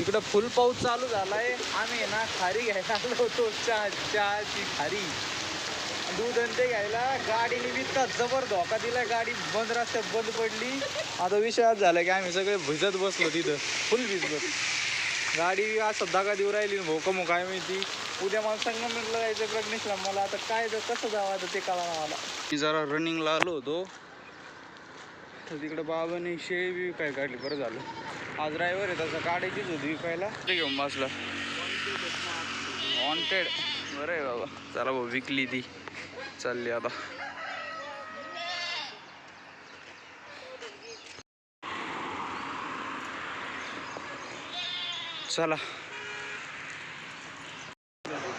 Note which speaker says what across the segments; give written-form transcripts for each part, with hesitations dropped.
Speaker 1: इकडं फुल पाऊस चालू झालाय. आम्ही ना खारी घ्यायला आलो होतो, चहाची खारी, दूध आणि ते घ्यायला. गाडीने इतका जबर धोका दिला, गाडी बंद रस्त्यात बंद पडली. आता विषय झाला की आम्ही सगळे भिजत बसलो तिथं, फुल भिजत. गाडी असं दगा देऊ राहिली, भोकमो काय माहिती. उद्या मला संगमेश्वरला जायचं प्रज्ञेशला. मला आता काय कसं जावं आता ते कळालं मला. मी जरा रनिंगला आलो होतो तर तिकडे बाबाने शेळी बी काय काढली. बरं झालं, आज ड्रायव्हर आहे त्याचा, काढायचीच होती विकायला, ते घेऊन बसला. वॉन्टेड. बरं आहे बाबा, चला भाऊ विकली ती, चालली आता. चला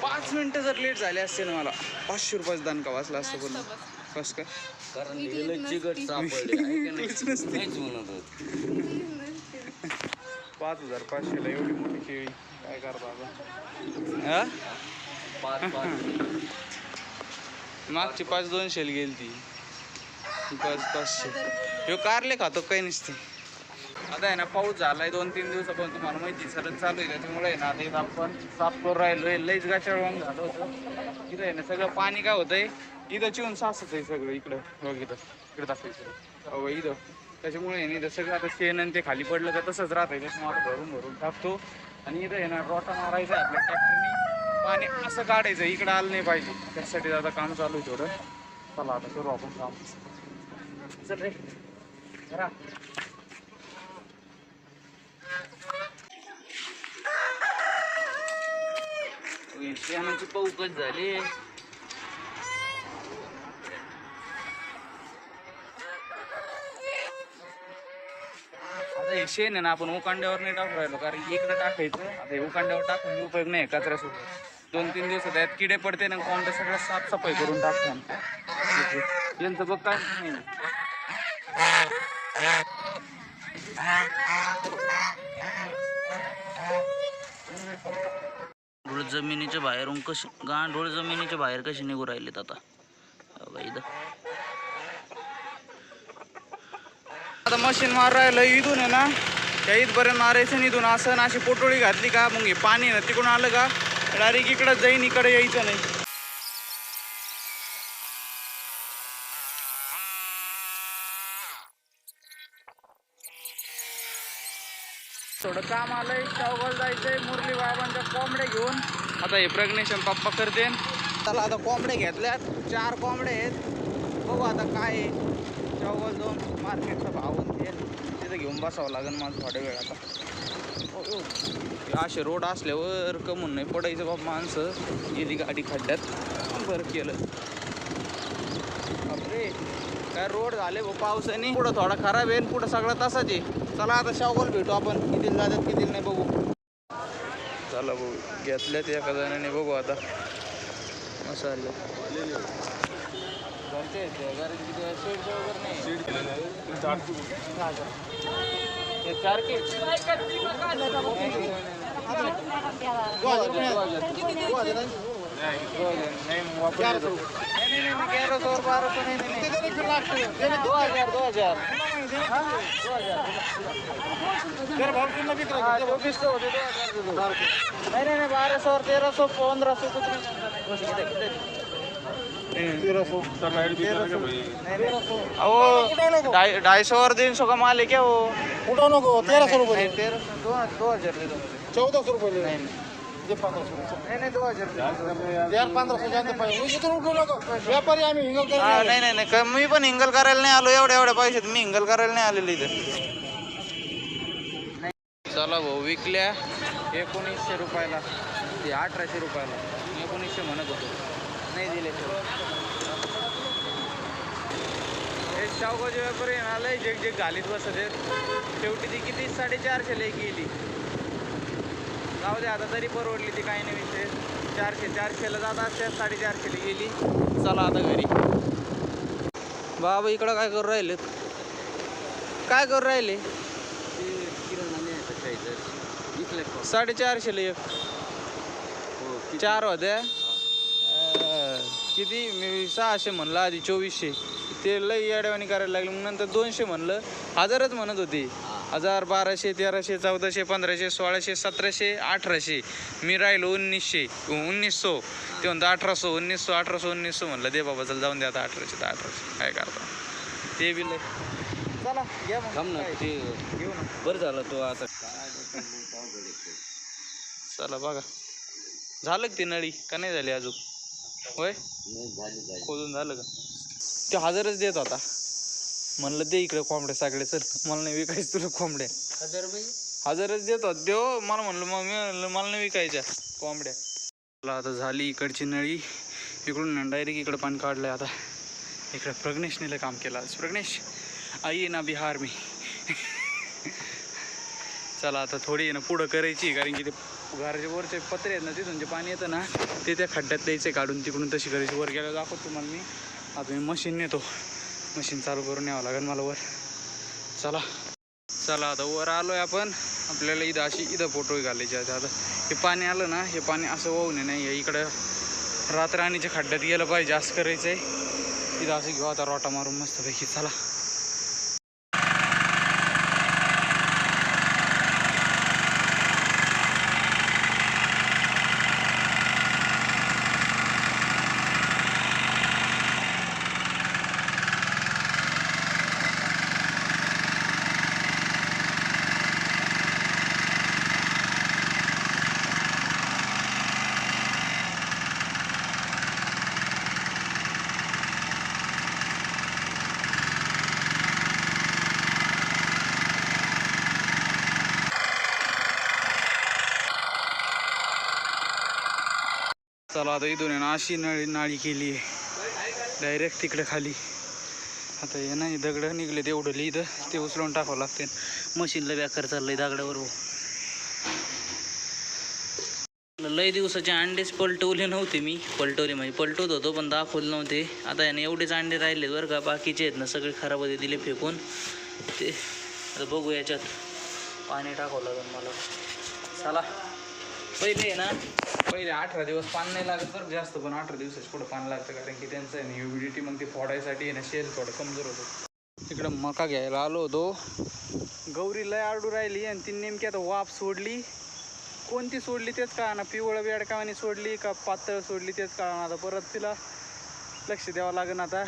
Speaker 1: 5 मिनिटं जर लेट झाले असते ना मला 500 रुपयाचं दान का वाचला असतं. पण कस काय,
Speaker 2: कारण चिकट सापडले
Speaker 1: 5500 ला एवढी मोठी शेळी, काय करता आता. मागची 5-200 गेली ती, 500. ह्यो कारले खातो काही नसते. आता आहे ना पाऊस झालाय 2-3 दिवसापासून, तुम्हाला माहिती सरच चालू आहे. त्याच्यामुळे आहे ना आता इथं आपण साफ करून राहिलोय. लईच गाचाळवान झालं होतं इथं आहे ना. सगळं पाणी काय होतंय इथं चिवून साचत आहे सगळं. इकडं बघ, इकडं टाकायचं इथं. त्याच्यामुळे आहे ना इथं सगळं आता शेण आणि ते खाली पडलं का तसंच राहतंय. त्याच्यामुळे आता भरून टाकतो. आणि इथं आहे ना रोटा मारायचा आपल्या ट्रॅक्टरनी, पाणी असं काढायचं, इकडं आलं नाही पाहिजे. त्यासाठी आता काम चालू आहे थोडं. चला आता करू आपण काम. चल रे जरा. शेणाची पाऊकच झाली. आता हे शेण आहे ना आपण उकांड्यावर नाही टाकू राहिलो, कारण इकडे टाकायचं. आता हे उकांड्यावर टाकून उपयोग नाही कचऱ्यासोबत. 2-3 दिवसात यात किडे पडते ना, कोणतं सगळं साफसफाई करून टाकतो. यांचं बघ काय नाही. जमिनीच्या बाहेरून कशी गांडोळ जमिनीच्या बाहेर कशी निघू राहिलेत आता. आता मशीन मार राहिलं इथून आहे ना, त्या इथपर्यंत मारायचं. इथून असं ना अशी पोटोळी घातली का मग हे पाणी ना तिकडून आलं का डायरेक्ट इकडं जाईन, इकडे यायचं नाही. थोडं काम आलंय, शावगाव जायचंय. मुरली बाबांच्या कोंबड्या घेऊन आता हे प्रज्ञेशन पप्पा करते. चला आता कोंबड्या घेतल्यात, 4 कोंबड्या आहेत. बघू आता काय आहे. शावगाव जाऊन मार्केटचा भाव ते तिथं घेऊन बसावं लागेल माझं थोड्या वेळ. आता असे रोड असल्यावर कमून नाही पडायचं बाबा. माणसं गेली गाडी खड्ड्यात, बरं केलं. बापरे काय रोड झाले भाऊ पावसाने. पुढं थोडा खराब आहे, पुढं सगळं तसाच आहे. चला आता शावगाव भेटू आपण, किती जातात किती नाही बघू. चला भाऊ घेतल्यात एका जणाने, बघू आता मसाले. नहीं 1200 और 1300 1500 कुछ नहीं. 250 और 300 का माल है क्या वो.
Speaker 3: उठा नको 1300 रुपये.
Speaker 1: 2000 दे दो.
Speaker 3: 1400 रुपये.
Speaker 1: नहीं
Speaker 3: जे 1500
Speaker 1: नहीं 2000
Speaker 3: यार 1500 जास्त पाहिजे. इथून उठू नको. व्यापारी आम्ही हिंगल
Speaker 1: हा नाही नाही नाही, मी पण हिंगल करायला नाही आलो. एवढ्या पैशात मी हिंगल करायला नाही आलेलो इथं. चला भाऊ विकल्या 1900 रुपयाला, ते 1800 रुपयाला. 1900 म्हणत होतो, नाही दिले. हे शावगावचे व्यापारी आलंय जे घालीत बसत आहेत. शेवटी ती किती 450 लई गेली. जाऊ दे आता, तरी परवडली ती, काही नाही विषय. 400ला जात असते, 450ला गेली. चला आता घरी. बाबा इकडं काय करू राहिलेत, काय करू राहिले. 450ला एक. 4 होत्या. किती मी 600 म्हणलं आधी, 2400. ते लई येड्यावानी करायला लागले. मग नंतर 200 म्हणलं, 1000च म्हणत होते. 1000 1200 1300 1400 1500 1600 1700 1800 मी राहिलो 1900 1900 ते म्हणतो 1800 1900 1800 1900 म्हणलं दे बाबा चल जाऊन दे आता 1800 तर 1800 काय करता ते बी लय चला घ्या मग
Speaker 2: थांब ना ते
Speaker 1: घेऊ ना
Speaker 2: बरं झालं तो आता
Speaker 1: चला बघा झालं का ती नळी का नाही झाली अजून होय खोदून झालं का ते 1000च देत होता म्हणलं दे इकडे कोंबड्या सगळे चल मला नाही विकायचं तुला कोंबड्या 1000च देत होत देव मला म्हणलं मग मी म्हणलं मला नाही विकायच्या कोंबड्या मला आता झाली इकडची नळी इकडून डायरेक्ट इकडं पाणी काढलंय आता इकडं प्रज्ञेशने काम केलं आज प्रज्ञेश आई ना बिहार मी चला आता थोडी ना पुढं करायची कारण की ते घराच्या वरचे पत्रे आहेत ना तिथून जे पाणी येतं ना ते त्या खड्ड्यात द्यायचं काढून तिकडून तशी करायची वर गेल्यावर दाखवतो तुम्हाला मी आता मी मशीन नेतो मशीन चालू करून यावं लागेल मला वर चला चला आता वर आलोय आपण आपल्याला इथं अशी इथं फोटो घालायचे आता हे पाणी आलं ना हे पाणी असं वाहून नाही इकडं रातराणीच्या खड्ड्यात गेलं पाहिजे असं करायचं आहे इथं असं घेऊ आता रोटा मारून मस्तपैकी चला चला आता इथून ना अशी नाळी केली आहे डायरेक्ट तिकडे खाली आता हे नाही दगड निघले तेवढं इथं ते उचलून टाकावं लागते मशीनला बेकार चाललंय दगडावर लय दिवसाचे अंडेच पलटवले नव्हते मी पलटवले म्हणजे पलटवत होतो पण दाखवले नव्हते आता याने एवढेच अंडे राहिलेत बरं का बाकीचे आहेत ना सगळे खराब होते दिले फेकून ते आता बघू याच्यात पाणी टाकावं लागेल मला चला पहिले ना पहिले 18 दिवस पाणी नाही लागत बरं जास्त पण 18 दिवसाच पुढं पाणी लागतं कारण की त्यांचं आहे ना ह्युमिडिटी मग ते फोडायसाठी आहे ना शेल थोडं कमजोर होतं इकडं मका घ्यायला आलो होतो गौरी लय आडू राहिली आणि ती नेमकी आता वाफ सोडली कोणती सोडली तेच कळना पिवळं बेडकावानी सोडली का पातळ सोडली तेच कळना आता परत तिला लक्ष द्यावं लागेल आता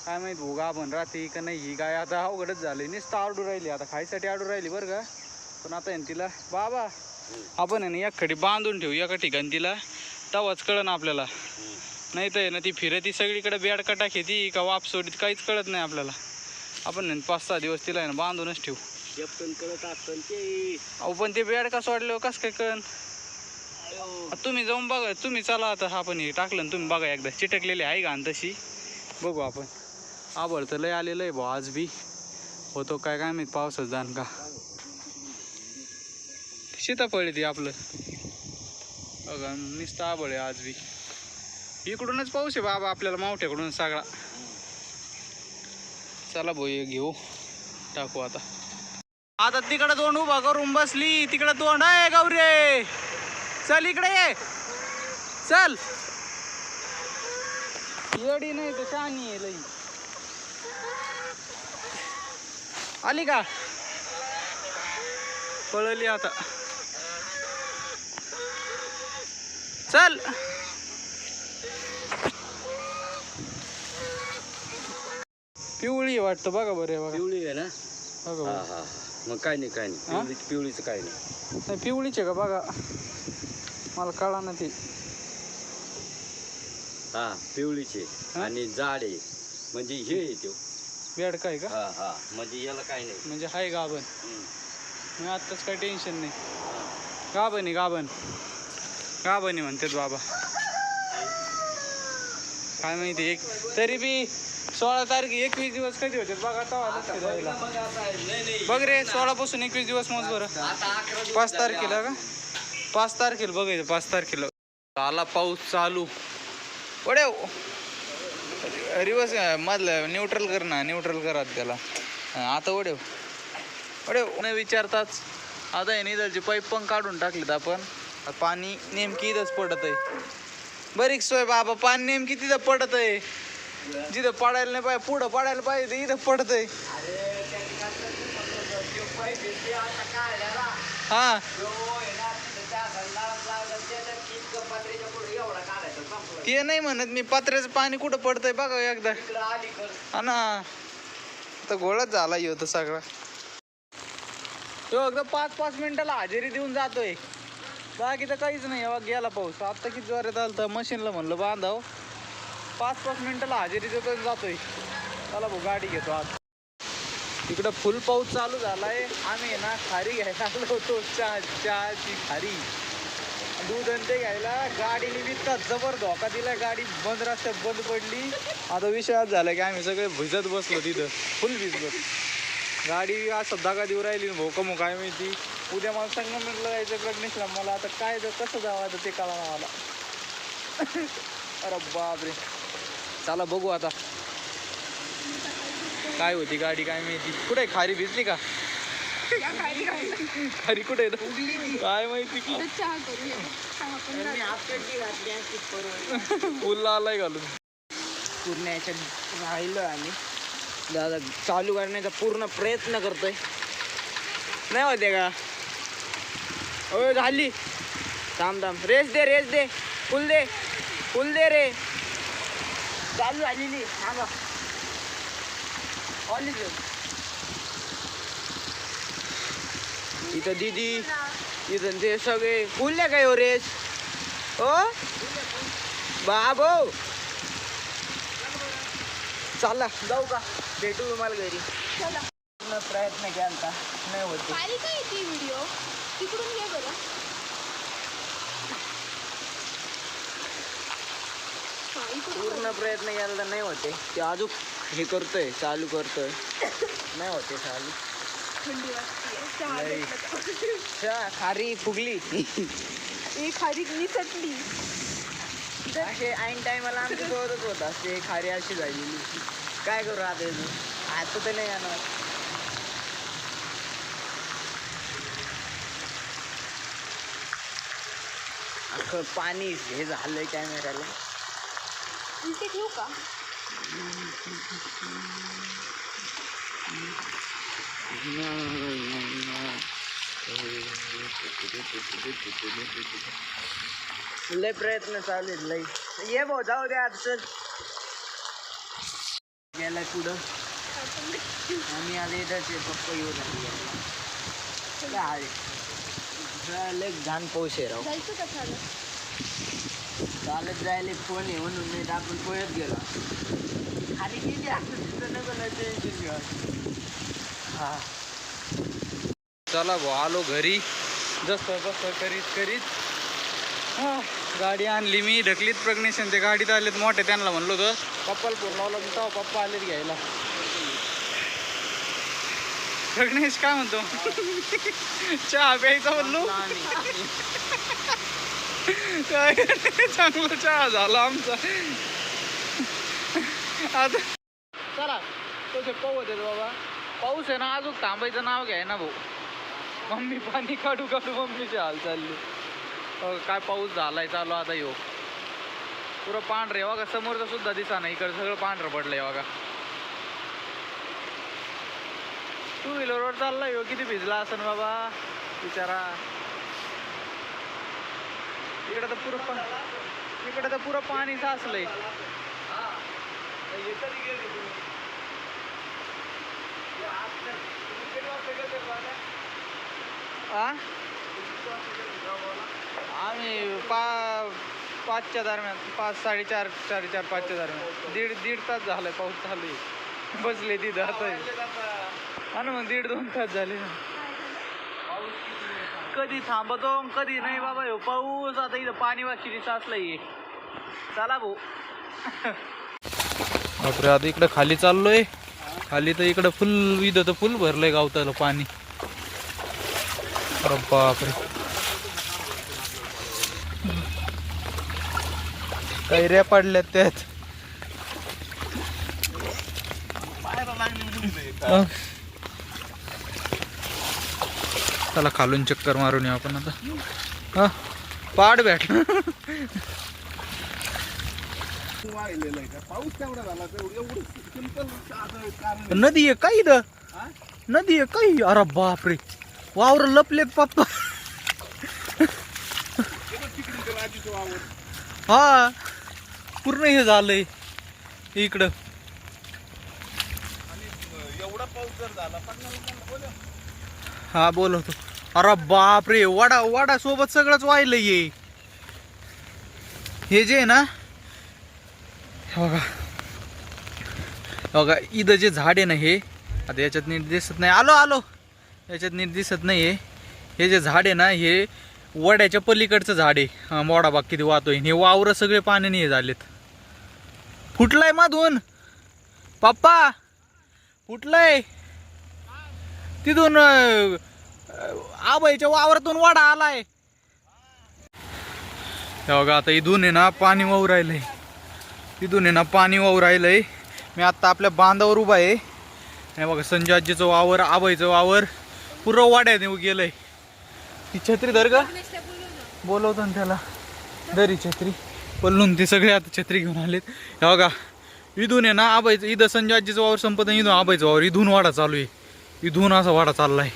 Speaker 1: काय माहीत भोगा आपण राहते का नाही ही गाय आता अवघडच झाली नुसतं आडू राहिली आता खायसाठी आडू राहिली बरं का पण आता आहे तिला बाबा आपण आहे ना एखादी बांधून ठेवू एका ठिकाणी तिला तवाच कळन आपल्याला नाही तर आहे ना ती फिरती सगळीकडे बेडका टाकी का वाप सोडीत काहीच कळत नाही आपल्याला आपण 5-6 दिवस तिला आहे ना बांधूनच ठेवू
Speaker 2: कळत असतं ते
Speaker 1: अहो पण ते बेडका सोडल्यावर कसं काय कळन तुम्ही जाऊन बघा तुम्ही चला आता आपण हे टाकलं ना तुम्ही बघा एकदा चिटकलेली आहे का तशी बघू आपण आबळ तर लय आलेलं आहे भाऊ आज बी होतो काय काय माहीत पावसाच दान का सीताफळ ती आपलं बघा नुसतं आबळ आहे आज बी इकडूनच पाऊस आहे बाबा आपल्याला मावठ्याकडून सगळा चला भाऊ घेऊ टाकू आता आता तिकडं तोंड उभा करून बसली तिकडं तोंड आहे गौरे चल इकडे ये चल येडी नाही तर शहाणी आहे लई आली का पळली आता चल पिवळी वाटतं बघा बरं बघा
Speaker 2: पिवळी आहे ना
Speaker 1: बघा
Speaker 2: हा हा मग काय नाही पिवळीचं काय नाही
Speaker 1: पिवळीच आहे का बघा मला कळा ना ती
Speaker 2: हा पिवळीचे आणि जाड आहे म्हणजे हे येतो
Speaker 1: बेड काय का
Speaker 2: हा हा म्हणजे याला काय नाही
Speaker 1: म्हणजे हाय गाभण मी आत्ताच काही टेन्शन नाही गाभण आहे गाभण गाभण आहे म्हणतात बाबा काय माहिती एक तरी बी 16 तारीख 21 दिवस कधी होते बघा आता बघ रे 16 पासून 21 दिवस मोज बरं 5 तारखेला का 5 तारखेला बघायचं 5 तारखेला आला पाऊस चालू पडे रिवर्स मधलं न्यूट्रल कर ना न्यूट्रल करा त्याला आता ओढेव न विचारताच आता आहे इथलचे पाईप पण काढून टाकलेत आपण पाणी नेमकी इथंच पडत आहे बरीच सोय बाबा पाणी नेमकी तिथं पडत आहे जिथं पडायला नाही पाहिजे पुढं पडायला पाहिजे इथं पडत आहे हा ते नाही म्हणत मी, पत्र्याचं पाणी कुठं पडतंय बघा एकदा. हा ना, तर घोळच झाला होता सगळा. तो एकदा 5-5 मिनिटाला हजेरी देऊन जातोय, बाकी तर काहीच नाही. बघ गेला पाऊस. आता किती जोरात आलं तर मशीनला म्हणलं बांधाव, 5-5 मिनिटाला हजेरी देतो जातोय. चला भाऊ गाडी घेतो आज. तिकडं फुल पाऊस चालू झालाय. आम्ही ना खारी घ्यायला आलो होतो, चहाची खारी, दूध आणि ते घ्यायला. गाडीने विकतात जबर धोका दिला, गाडी बंद, रस्त्यात बंद पडली. आता विषय आज झाला की आम्ही सगळे भिजत बसलो तिथं, फुल भिजलो. गाडी असं दगा देऊ राहिली, भोकमो काय माहिती. उद्या मला संगमेश्वरला जायचं प्रज्ञेशला. मला आता काय कसं जावं आता ते कळा मला. अरे बापरे, चला बघू आता काय होती गाडी काय माहिती. कुठे खारी भिजली का? खारी कुठे काय माहिती की फुल आलाय घालून.
Speaker 4: पूर्ण याच्यात राहिलो आम्ही. दादा चालू करण्याचा पूर्ण प्रयत्न करतोय, नाही होते का? ओ झाली, थांब थांब, रेस दे, फुल दे रे. चालू झालेली, थांबा. इथं दीदी, इथं ते सगळे फुल द्या काय हो रेस. हो बाबो, चला जाऊ का, भेटू तुम्हाला घरी. पूर्ण प्रयत्न केला, नाही होते.
Speaker 5: खाली काय येते व्हिडिओ तिकडून घे बरं. हा, इकडून
Speaker 4: पूर्ण प्रयत्न केला तर नाही होते. ते अजून हे करतोय, चालू करतोय, नाही होते चालू.
Speaker 5: थंडी वाजते, चहा
Speaker 4: लई.
Speaker 5: घेतला का?
Speaker 4: खारी फुगली.
Speaker 5: एक खारी निसटली.
Speaker 4: असे ऐन टायमाला आमचं जोरच होत असते, खारी अशी झालेली. काय करू आता याचं? आता तर नाही येणार. अख्खं पाणी हे झालंय कॅमेऱ्याला.
Speaker 5: इथे ठेवू का?
Speaker 4: लय प्रयत्न चालू आहेत लय. ये भाऊ जाऊ दे आज. चल गेलाय पुढं, आम्ही आले इथंच. पप्पा येऊ लागले. लय घाण पाऊस आहे राव.
Speaker 5: जायचं का चालत?
Speaker 4: चालत जायला फोन आहे म्हणून नाही तर आपण पळत गेलो. खाली किती असं तिथं नको लय टेन्शन घेऊ. हा
Speaker 1: चला भाऊ आलो घरी. जसं करीत गाडी आणली मी, ढकलीत. प्रज्ञेशन ते गाडीत आलेत मोठे, त्यांना म्हणलो होतं पप्पाला फोन लावला तेव्हा पप्पा आलेत घ्यायला. प्रज्ञेश काय म्हणतो? चहा प्यायचा म्हणलो. काय चांगला चहा झाला आमचा. आता चला तसे पाहू होते बाबा. पाऊस आहे ना, अजून थांबायचं नाव घ्याय ना भाऊ. मम्मी पाणी काढू मम्मीची हाल चालली. काय पाऊस झालाय चालू आता. यो पुरं पांढरे बघा, समोरचं सुद्धा दिसा नाही, इकडे सगळं पांढरं पडलंय बघा. टू व्हीलरवर चाललाय हो, किती भिजला असन बाबा बिचारा. इकडे तर पुरं पाणी साचलंय. आम्ही 5च्या दरम्यान, 5, 4:30, 5च्या दरम्यान. दीड तास झालाय पाऊस चालू आहे. बसले तिथं आता. हा ना, मग 1.5-2 तास झाले. कधी थांबतो कधी नाही बाबा हो पाऊस. आता इथं पाणी वाशी साचलंय. चला भाऊ. बापरे, आता इकडं खाली चाललोय. खाली तर इकडं फुल, इथं तर फुल भरलंय गावताला पाणी. अरे बापरे, कैऱ्या पडल्यात त्यात. चला खालून चक्कर मारून येऊ आपण आता. हा पाड भेटला. नदी आहे काय इथं?
Speaker 6: नदी आहे काही. अरे बापरे, वावर लपलेत पप्पा. हा पूर्ण हे झालंय इकडं.
Speaker 1: एवढा पाऊस जर झाला
Speaker 6: हा बोलवतो. अरे बापरे, वाडा वाडा सोबत सगळंच वाहिलंय हे जे आहे ना. हे बघा, बघा इथं जे झाड आहे ना, हे आता याच्यात नीट दिसत नाही. आलो आलो, याच्यात नीट दिसत नाही. हे जे झाड आहे ना, हे वड्याच्या पलीकडचं झाड आहे. हा मोडा बाग किती वाहतोय. हे वावर सगळे पाण्याने हे झालेत. फुटलंय मधून पप्पा, फुटलंय तिथून. आबाईच्या वावरातून वाडा आलाय. बघा आता इथून आहे ना पाणी वाहू राहिलंय. तिथून आहे ना पाणी वाहू राहिलंय. मी आता आपल्या बांधावर उभा आहे. हे बघा संजय आजीचं वावर, आबाईचं वावर पुरं वाड्याने गेलंय. ती छत्री धर का, बोलवतो ना त्याला. दरी छत्री पल्लून ते सगळे आता छत्री घेऊन आलेत. हे बघा इथून आहे ना आबाईचं, इथं संजय आजीचं वावर संपत नाही, इथून आबाईचं वावर, इथून वाडा चालू आहे. इथून असा वाडा चाललाय.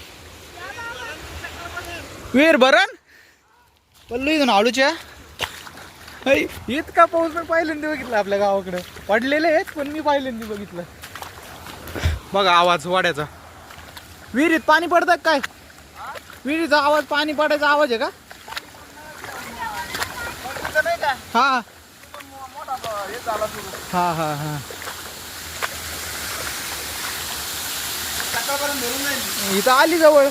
Speaker 6: वीर भरण पल्लू इथून आळूच्या. इतका पाऊस मी पहिल्यांदा बघितला आपल्या गावाकडे. पडलेले आहेत पण मी पहिल्यांदा बघितलं. बघा आवाज वाड्याचा. विहिरीत पाणी पडतं काय? विहिरीचा आवाज, पाणी पडायचा आवाज आहे का? हा हा हा हा. इथं आली जवळ.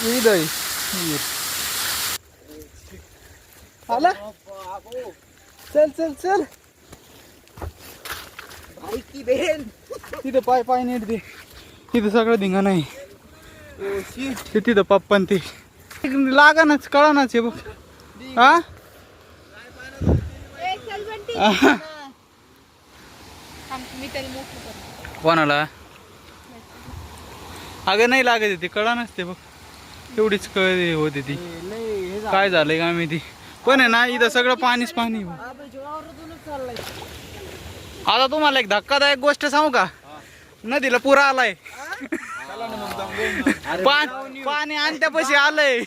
Speaker 6: इथं आला. चल चल चल. तिथं पाय पाय नीट दे. तिथं सगळं धिंगा नाही. ते तिथं पप्पन ते लागानाच, कळानाच आहे बघ. हा कोणाला अगं नाही लागत ते, कळा नसते बघ. तेवढीच कळ होते ती. काय झालंय का मी ती पण आहे ना, इथं सगळं पाणीच पाणी. आता तुम्हाला एक धक्कादायक गोष्ट सांगू का? नदीला पुरा आलाय. पाणी आणत्यापाशी आलंय.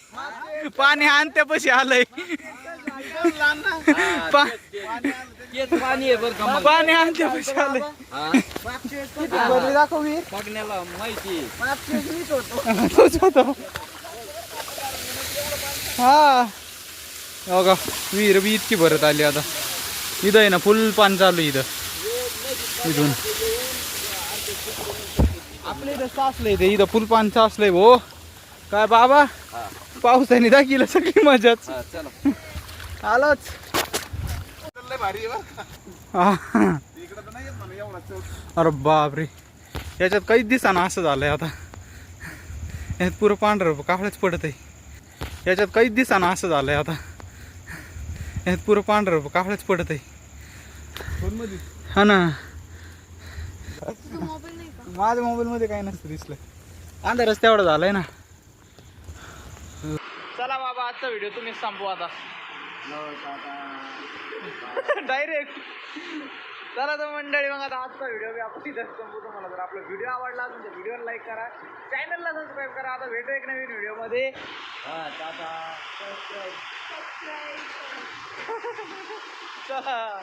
Speaker 6: पाणी आणत्यापाशी आलंय.
Speaker 2: पाणी आहे बरं का.
Speaker 6: पाणी आणत्यापाशी आलंय. दाखव
Speaker 2: बघण्याला माहिती.
Speaker 6: तोच होता. हा बघा विहीर बी इतकी भरत आली आता. इथं आहे ना फुल पाणी चालू इथं. इथून आपल्या इथं साचलंय ते. इथं फुल पाणी साचलंय भो. काय बाबा, पावसाने दाखिलं सगळी मजाच. आलोच. अरे बापरे, याच्यात काहीच दिसाना असं झालंय आता. याच्यात पुरं पांढरं कावळच पडत आहे. याच्यात काहीच दिसाना असं झालंय आता. याच्यात पुरं पांढरं कावळच पडत आहे. हा ना, माझ्या मोबाईल मध्ये काही नसतं दिसलं. अंधारच तेवढा झालाय ना. चला बाबा, आजचा व्हिडिओ तुम्हीच संपवा आता डायरेक्ट. चला तर मंडळी, मग आता आजचा व्हिडिओ बी आपण तिथंच संपू. तुम्हाला जर आपला व्हिडिओ आवडला असेल तर व्हिडिओला लाईक करा, चॅनलला सबस्क्राईब करा. आता भेटू एक नवीन व्हिडिओमध्ये. चला.